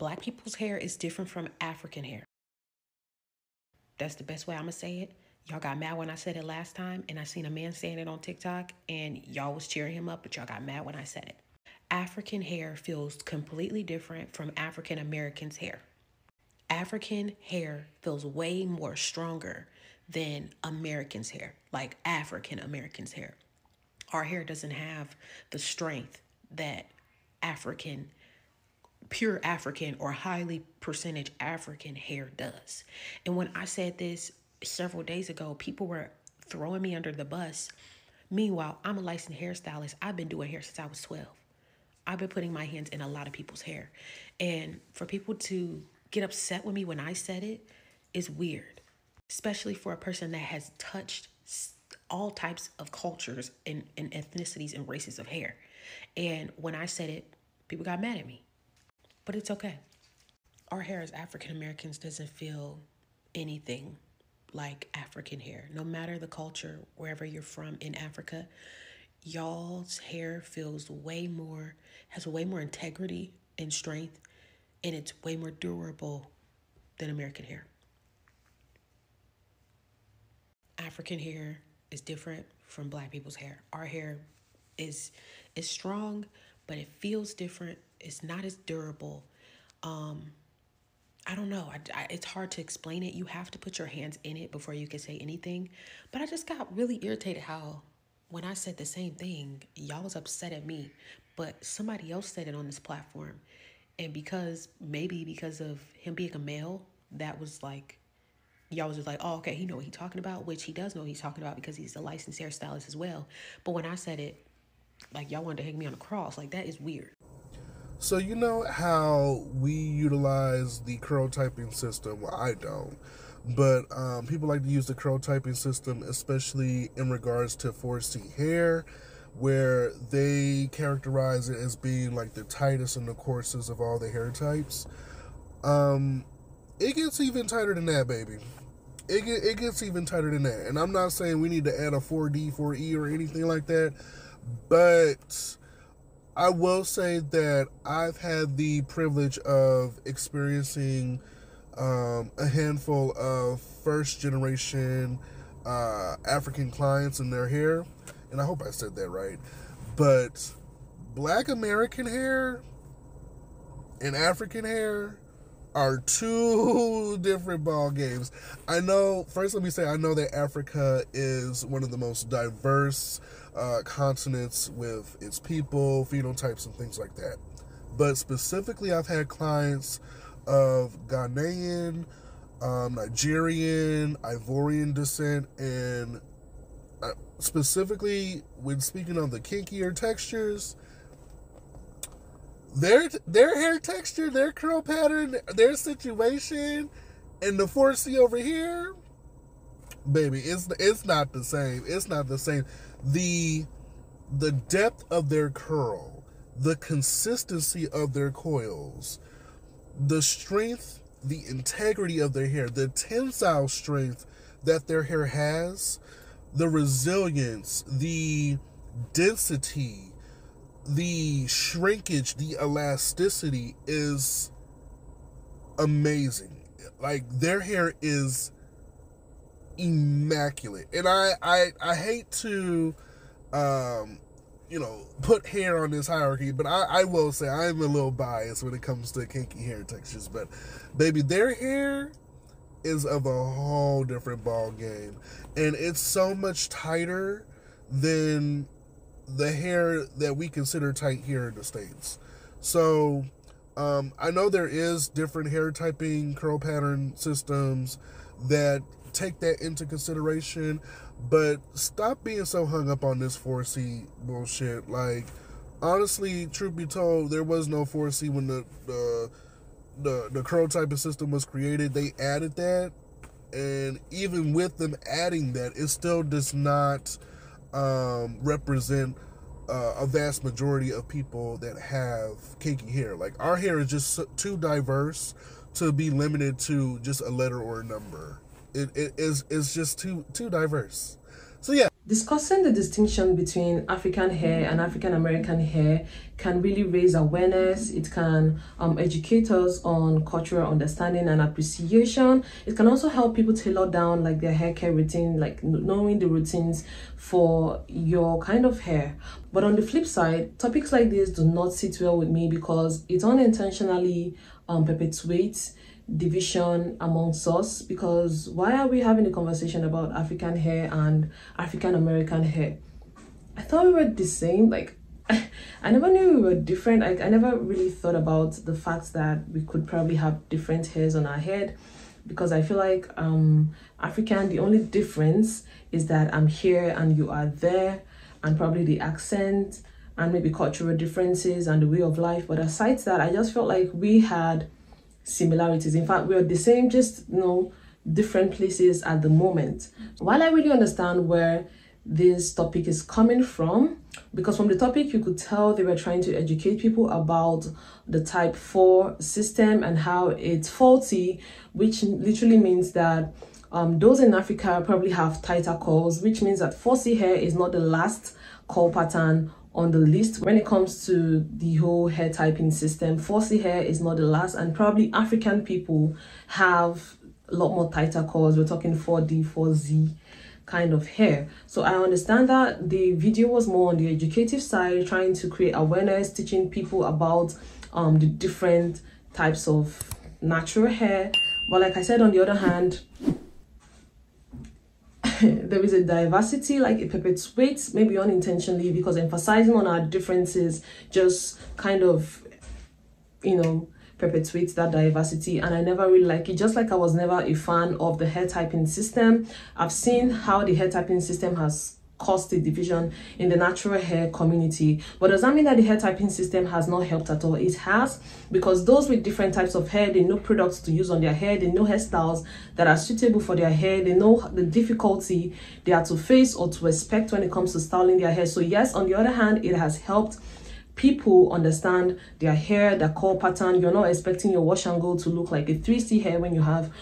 Black people's hair is different from African hair. That's the best way I'm gonna say it. Y'all got mad when I said it last time, and I seen a man saying it on TikTok, and y'all was cheering him up, but y'all got mad when I said it. African hair feels completely different from African Americans' hair. African hair feels way more stronger than Americans' hair, like African Americans' hair. Our hair doesn't have the strength that African, pure African or highly percentage African hair does. And when I said this several days ago, people were throwing me under the bus. Meanwhile, I'm a licensed hairstylist. I've been doing hair since I was 12. I've been putting my hands in a lot of people's hair. And for people to get upset with me when I said it is weird, especially for a person that has touched all types of cultures and ethnicities and races of hair. And when I said it, people got mad at me. But it's okay. Our hair as African Americans doesn't feel anything like African hair. No matter the culture, wherever you're from in Africa, y'all's hair feels has way more integrity and strength, and it's way more durable than American hair. African hair is different from Black people's hair. Our hair is strong, but it feels different. It's not as durable. I don't know. It's hard to explain it. You have to put your hands in it before you can say anything. But I just got really irritated how when I said the same thing, y'all was upset at me, but somebody else said it on this platform. And because of him being a male, that was like, y'all was just like, oh, okay, he know what he's talking about, which he does know what he's talking about because he's a licensed hairstylist as well. But when I said it, like, y'all wanted to hang me on a cross. Like, that is weird. So you know how we utilize the curl typing system? Well, I don't. But people like to use the curl typing system, especially in regards to 4C hair, where they characterize it as being like the tightest and the coarsest of all the hair types. It gets even tighter than that, baby. It gets even tighter than that. And I'm not saying we need to add a 4D, 4E or anything like that, but I will say that I've had the privilege of experiencing a handful of first-generation African clients and their hair, and I hope I said that right, but Black American hair and African hair are two different ball games. I know, first let me say, I know that Africa is one of the most diverse continents with its people, phenotypes, and things like that. But specifically, I've had clients of Ghanaian, Nigerian, Ivorian descent, and specifically when speaking on the kinkier textures, their hair texture, their curl pattern, their situation, and the 4C over here, baby, it's not the same. It's not the same. The depth of their curl, the consistency of their coils, the strength, the integrity of their hair, the tensile strength that their hair has, the resilience, the density, the shrinkage, the elasticity is amazing. Like, their hair is immaculate. And I hate to put hair on this hierarchy, but I will say I'm a little biased when it comes to kinky hair textures. But baby, their hair is of a whole different ball game, and it's so much tighter than the hair that we consider tight here in the States. So I know there is different hair typing curl pattern systems that take that into consideration, but stop being so hung up on this 4C bullshit. Like, honestly, truth be told, there was no 4C when the curl typing system was created. They added that, and even with them adding that, it still does not represent a vast majority of people that have kinky hair. Like, our hair is just too diverse to be limited to just a letter or a number. It's just too diverse. So yeah. Discussing the distinction between African hair and African American hair can really raise awareness. It can educate us on cultural understanding and appreciation. It can also help people tailor down like their hair care routine, like knowing the routines for your kind of hair. But on the flip side, topics like this do not sit well with me because it unintentionally perpetuates division amongst us. Because why are we having a conversation about African hair and African American hair? I thought we were the same. Like I never knew we were different. I never really thought about the fact that we could probably have different hairs on our head, because I feel like African, the only difference is that I'm here and you are there, and probably the accent and maybe cultural differences and the way of life. But aside that, I just felt like we had similarities. In fact, we are the same, just different places at the moment. While I really understand where this topic is coming from, because from the topic you could tell they were trying to educate people about the type 4 system and how it's faulty, which literally means that those in Africa probably have tighter coils, which means that 4C hair is not the last coil pattern on the list when it comes to the whole hair typing system. 4C hair is not the last, and probably African people have a lot more tighter coils. We're talking 4D, 4Z kind of hair. So I understand that the video was more on the educative side, trying to create awareness, teaching people about the different types of natural hair. But like I said, on the other hand, there is a diversity, like it perpetuates, maybe unintentionally, because emphasizing on our differences just kind of perpetuates that diversity, and I never really like it. Just like I was never a fan of the hair typing system, I've seen how the hair typing system has caused a division in the natural hair community. But does that mean that the hair typing system has not helped at all? It has, because those with different types of hair, they know products to use on their hair, they know hairstyles that are suitable for their hair, they know the difficulty they are to face or to expect when it comes to styling their hair. So yes, on the other hand, it has helped people understand their hair, their coil pattern. You're not expecting your wash and go to look like a 3C hair when you have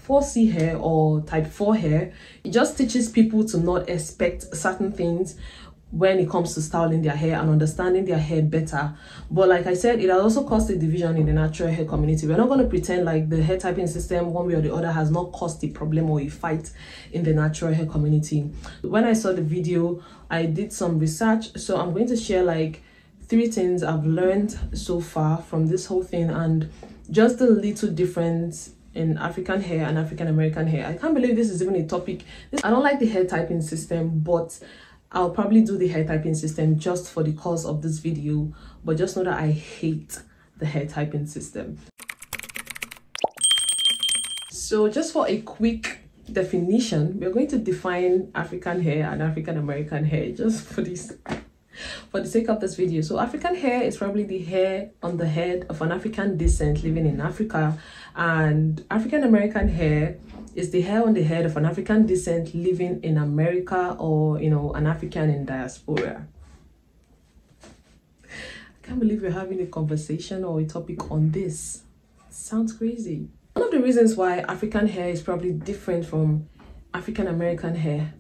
4C hair or type 4 hair. It just teaches people to not expect certain things when it comes to styling their hair and understanding their hair better. But like I said, it has also caused a division in the natural hair community. We're not going to pretend like the hair typing system one way or the other has not caused a problem or a fight in the natural hair community. When I saw the video, I did some research, so I'm going to share like 3 things I've learned so far from this whole thing, and just the little difference in African hair and African American hair. I can't believe this is even a topic. I don't like the hair typing system, but I'll probably do the hair typing system just for the cause of this video. But just know that I hate the hair typing system. So just for a quick definition, we're going to define African hair and African American hair just for this, for the sake of this video. So African hair is probably the hair on the head of an African descent living in Africa, and African American hair is the hair on the head of an African descent living in America, or an African in diaspora. I can't believe we're having a conversation or a topic on this. It sounds crazy. One of the reasons why African hair is probably different from African American hair,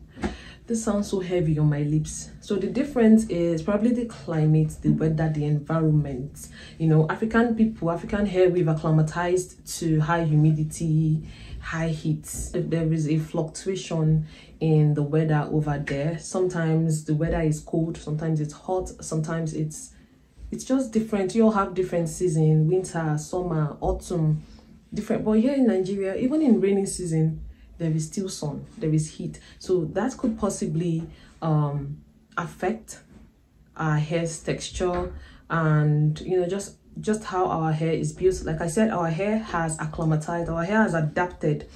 this sounds so heavy on my lips. So the difference is probably the climate, the weather, the environment. African people, African hair, we've acclimatized to high humidity, high heat. There is a fluctuation in the weather over there. Sometimes the weather is cold, sometimes it's hot, sometimes it's just different. You all have different seasons: winter, summer, autumn, different. But here in Nigeria, even in rainy season, there is still sun, there is heat. So that could possibly affect our hair's texture and just how our hair is built. Like I said, our hair has acclimatized, our hair has adapted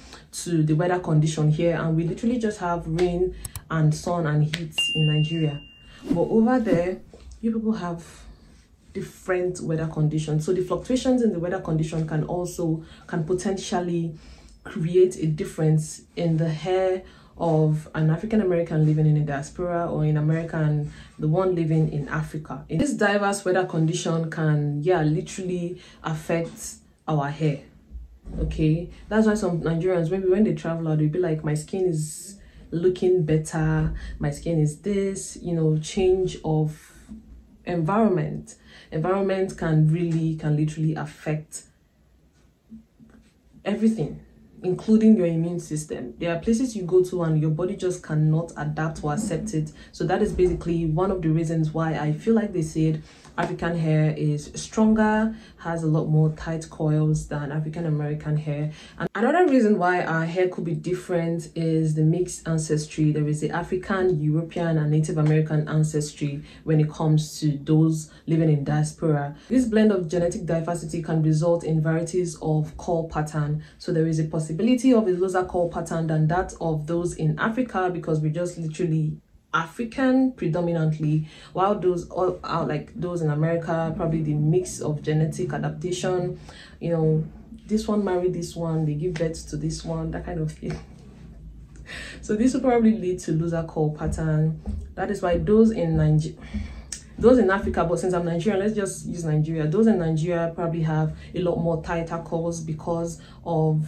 to the weather condition here, and we literally just have rain and sun and heat in Nigeria. But over there, you people have different weather conditions. So the fluctuations in the weather condition can potentially create a difference in the hair of an African American living in a diaspora, or in America and the one living in Africa. In this diverse weather condition can literally affect our hair. Okay, that's why some Nigerians, maybe when they travel out, they'll be like, my skin is looking better, my skin is this, you know, change of environment can literally affect everything, including your immune system. There are places you go to and your body just cannot adapt or accept it. So that is basically one of the reasons why I feel like they said African hair is stronger, has a lot more tight coils than African American hair. And another reason why our hair could be different is the mixed ancestry. There is the African, European, and Native American ancestry when it comes to those living in diaspora. This blend of genetic diversity can result in varieties of curl pattern. So there is a possibility of a looser curl pattern than that of those in Africa, because we're just literally African predominantly, while those all are like those in America, probably the mix of genetic adaptation, you know, this one married this one, they give birth to this one, that kind of thing. So this will probably lead to looser curl pattern. That is why those in Africa, but since I'm Nigerian, let's just use Nigeria. Those in Nigeria probably have a lot more tighter curls because of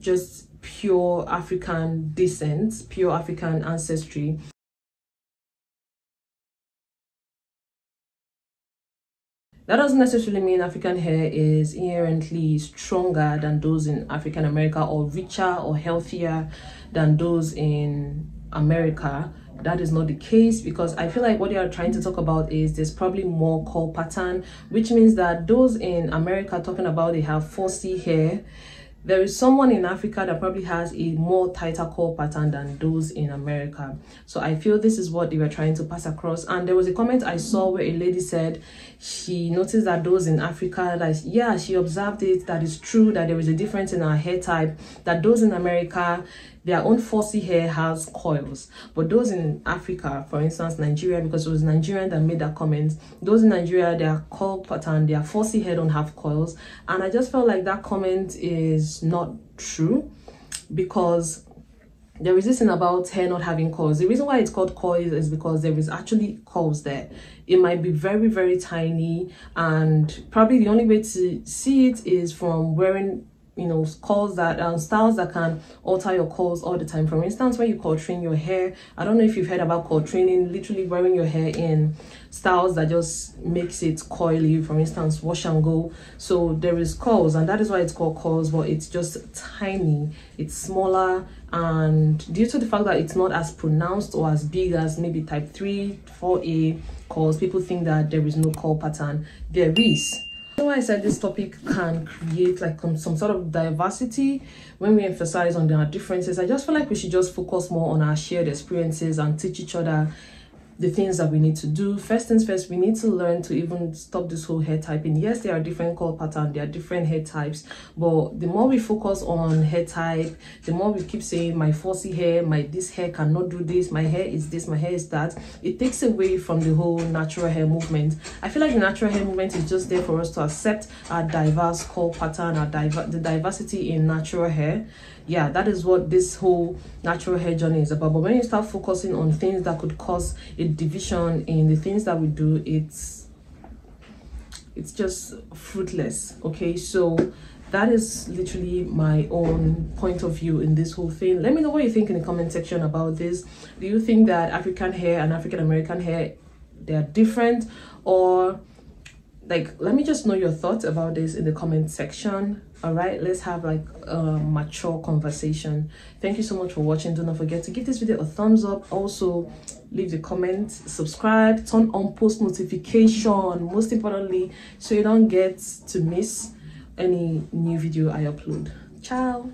just pure African descent, pure African ancestry. That doesn't necessarily mean African hair is inherently stronger than those in African America, or richer or healthier than those in America. That is not the case, because I feel like what they are trying to talk about is there's probably more curl pattern, which means that those in America talking about they have 4C hair, there is someone in Africa that probably has a more tighter curl pattern than those in America. So I feel this is what they were trying to pass across. And there was a comment I saw where a lady said she noticed that those in Africa, that yeah, she observed it, that it's true that there is a difference in our hair type, that those in America, their own 4C hair has coils, but those in Africa, for instance Nigeria, because it was Nigerian that made that comment, those in Nigeria, their curl pattern, their 4C hair don't have coils. And I just felt like that comment is not true, because there is this thing about hair not having coils. The reason why it's called coils is because there is actually coils there. It might be very, very tiny, and probably the only way to see it is from wearing, you know, curls that styles that can alter your curls all the time. For instance, when you curl train your hair, I don't know if you've heard about curl training, literally wearing your hair in styles that just makes it coily, for instance wash and go. So there is curls, and that is why it's called curls, but it's just tiny, it's smaller, and due to the fact that it's not as pronounced or as big as maybe type 3, 4A curls, people think that there is no curl pattern. There is. Why I said this topic can create like some sort of diversity when we emphasize on our differences. I just feel like we should just focus more on our shared experiences and teach each other the things that we need to do. First things first, we need to learn to even stop this whole hair typing. Yes, there are different curl patterns, there are different hair types, but the more we focus on hair type, the more we keep saying my 4C hair, my this hair cannot do this, my hair is this, my hair is that, it takes away from the whole natural hair movement. I feel like the natural hair movement is just there for us to accept our diverse curl pattern, the diversity in natural hair. Yeah, that is what this whole natural hair journey is about. But when you start focusing on things that could cause a division in the things that we do, it's just fruitless. Okay, so that is literally my own point of view in this whole thing. Let me know what you think in the comment section about this. Do you think that African hair and African American hair, they are different? Or like, let me just know your thoughts about this in the comment section. All right, let's have like a mature conversation. Thank you so much for watching. Do not forget to give this video a thumbs up. Also leave the comment, subscribe, turn on post notification, most importantly, so you don't get to miss any new video I upload. Ciao.